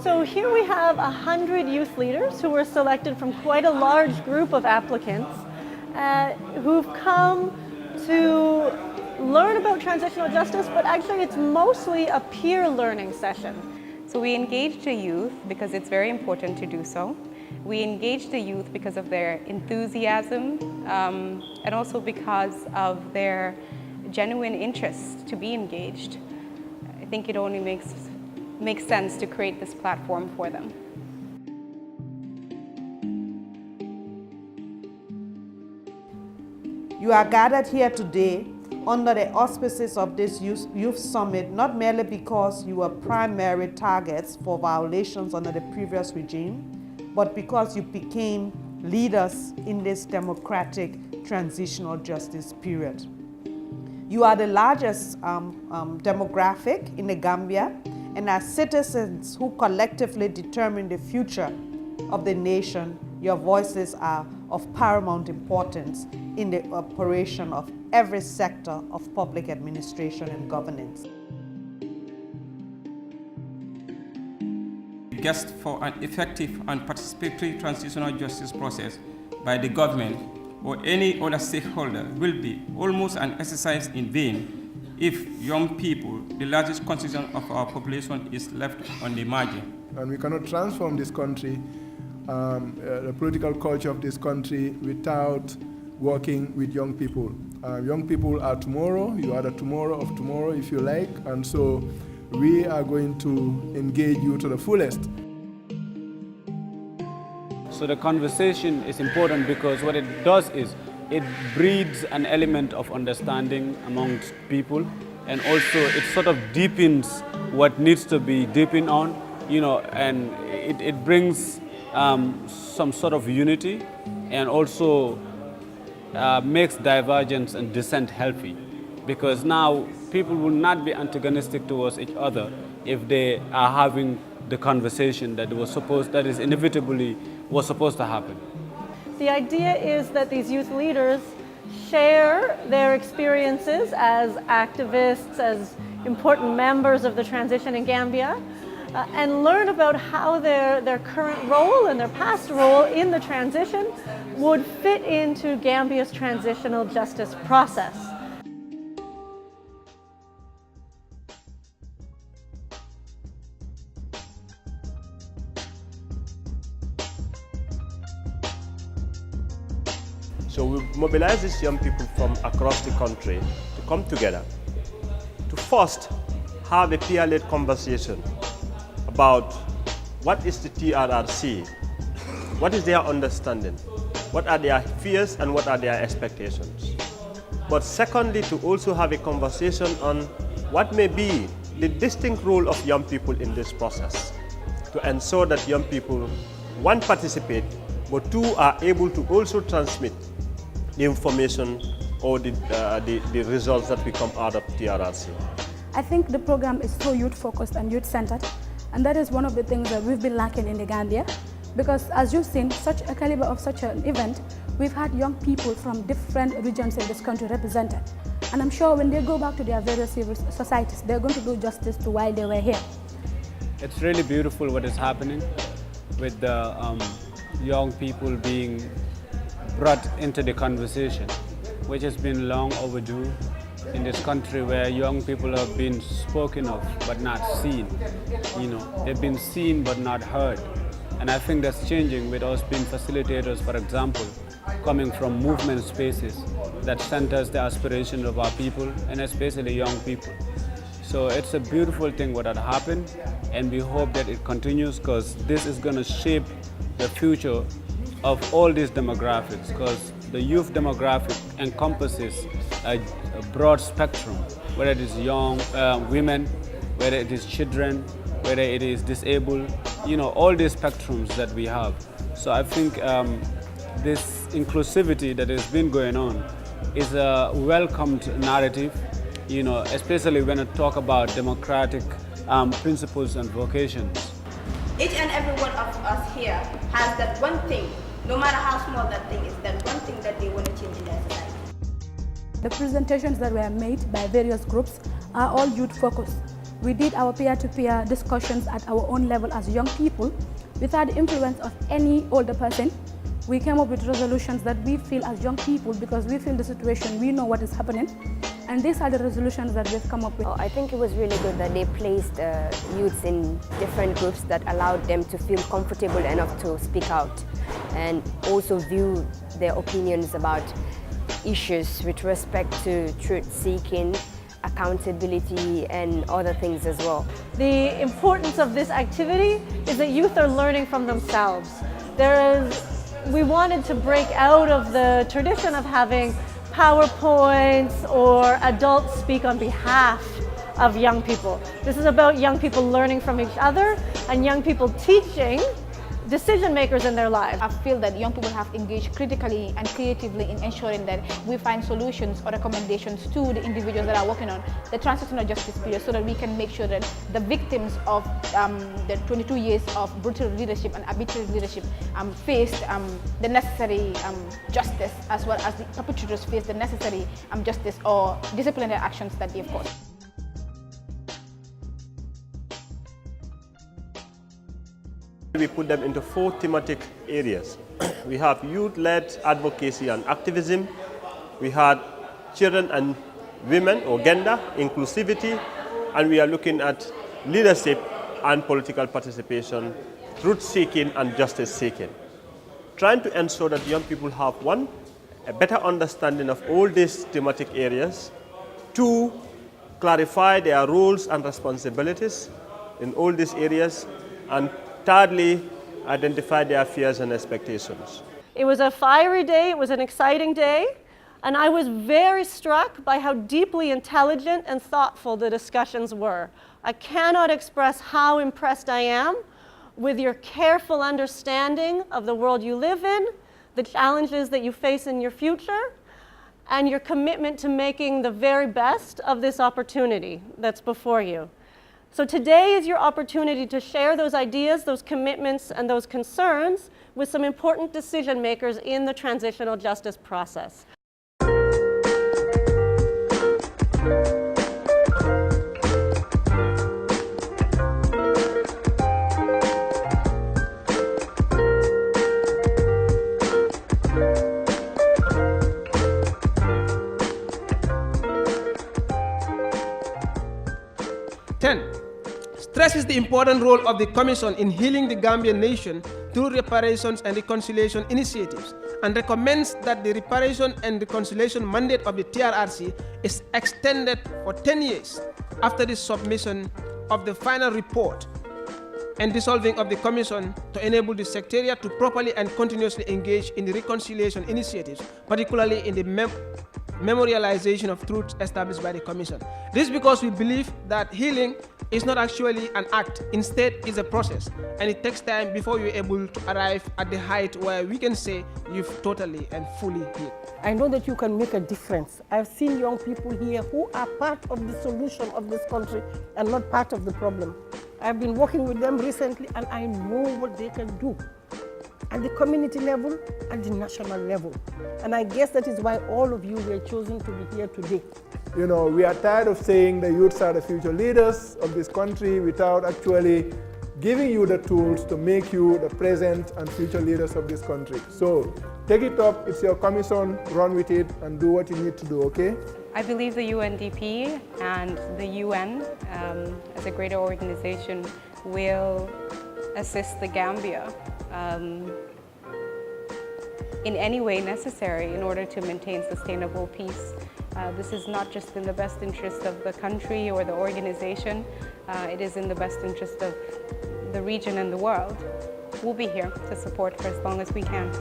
So here we have 100 youth leaders who were selected from quite a large group of applicants who've come to learn about transitional justice, but actually it's mostly a peer learning session. So we engage the youth because it's very important to do so. We engage the youth because of their enthusiasm and also because of their genuine interest to be engaged. I think it only makes sense to create this platform for them. You are gathered here today under the auspices of this Youth Summit, not merely because you were primary targets for violations under the previous regime, but because you became leaders in this democratic transitional justice period. You are the largest demographic in the Gambia, and as citizens who collectively determine the future of the nation, your voices are of paramount importance in the operation of every sector of public administration and governance. Guest for an effective and participatory transitional justice process by the government or any other stakeholder will be almost an exercise in vain if young people, the largest constituent of our population, is left on the margin. And we cannot transform this country, the political culture of this country, without working with young people. Young people are tomorrow. You are the tomorrow of tomorrow, if you like, and so we are going to engage you to the fullest. So the conversation is important because what it does is it breeds an element of understanding amongst people, and also it sort of deepens what needs to be deepened on, and it brings some sort of unity, and also makes divergence and dissent healthy, because now people will not be antagonistic towards each other if they are having the conversation that is inevitably was supposed to happen. The idea is that these youth leaders share their experiences as activists, as important members of the transition in Gambia, and learn about how their current role and their past role in the transition would fit into Gambia's transitional justice process. So we mobilize these young people from across the country to come together to first have a peer-led conversation about what is the TRRC, what is their understanding, what are their fears and what are their expectations. But secondly, to also have a conversation on what may be the distinct role of young people in this process, to ensure that young people, one, participate, but two, are able to also transmit the information or the results that will come out of TRRC. I think the program is so youth-focused and youth-centered, and that is one of the things that we've been lacking in the Gambia, because as you've seen, such a caliber of such an event, we've had young people from different regions in this country represented. And I'm sure when they go back to their various civil societies, they're going to do justice to why they were here. It's really beautiful what is happening with the young people being brought into the conversation, which has been long overdue in this country, where young people have been spoken of but not seen. They've been seen but not heard. And I think that's changing with us being facilitators, for example, coming from movement spaces that centers the aspirations of our people, and especially young people. So it's a beautiful thing what had happened, and we hope that it continues, because this is going to shape the future of all these demographics, because the youth demographic encompasses a broad spectrum, whether it is young women, whether it is children, whether it is disabled, all these spectrums that we have. So I think this inclusivity that has been going on is a welcomed narrative, especially when I talk about democratic principles and vocations. Each and every one of us here has that one thing, no matter how small that thing is, that one thing that they want to change in their society. The presentations that were made by various groups are all youth-focused. We did our peer-to-peer discussions at our own level as young people without the influence of any older person. We came up with resolutions that we feel as young people, because we feel the situation, we know what is happening. And these are the resolutions that we've come up with. I think it was really good that they placed youths in different groups that allowed them to feel comfortable enough to speak out and also view their opinions about issues with respect to truth-seeking, accountability and other things as well. The importance of this activity is that youth are learning from themselves. We wanted to break out of the tradition of having PowerPoints or adults speak on behalf of young people. This is about young people learning from each other and young people teaching decision makers in their lives. I feel that young people have engaged critically and creatively in ensuring that we find solutions or recommendations to the individuals that are working on the transitional justice period, so that we can make sure that the victims of the 22 years of brutal leadership and arbitrary leadership faced the necessary justice, as well as the perpetrators face the necessary justice or disciplinary actions that they've caused. We put them into 4 thematic areas. We have youth-led advocacy and activism. We had children and women or gender inclusivity, and we are looking at leadership and political participation, truth-seeking and justice-seeking. Trying to ensure that young people have, 1, a better understanding of all these thematic areas, 2, clarify their roles and responsibilities in all these areas, and thirdly, identify their fears and expectations. It was a fiery day, it was an exciting day, and I was very struck by how deeply intelligent and thoughtful the discussions were. I cannot express how impressed I am with your careful understanding of the world you live in, the challenges that you face in your future, and your commitment to making the very best of this opportunity that's before you. So today is your opportunity to share those ideas, those commitments, and those concerns with some important decision makers in the transitional justice process. Stresses the important role of the Commission in healing the Gambian nation through reparations and reconciliation initiatives, and recommends that the reparation and reconciliation mandate of the TRRC is extended for 10 years after the submission of the final report and dissolving of the Commission, to enable the Secretariat to properly and continuously engage in the reconciliation initiatives, particularly in the memorialization of truths established by the Commission. This is because we believe that healing is not actually an act, instead it's a process, and it takes time before you're able to arrive at the height where we can say you've totally and fully healed. I know that you can make a difference. I've seen young people here who are part of the solution of this country and not part of the problem. I've been working with them recently, and I know what they can do at the community level and the national level. And I guess that is why all of you were chosen to be here today. You know, we are tired of saying the youths are the future leaders of this country without actually giving you the tools to make you the present and future leaders of this country. So take it up, it's your commission, run with it and do what you need to do, okay? I believe the UNDP and the UN as a greater organization will assist the Gambia in any way necessary in order to maintain sustainable peace. This is not just in the best interest of the country or the organization, it is in the best interest of the region and the world. We'll be here to support for as long as we can.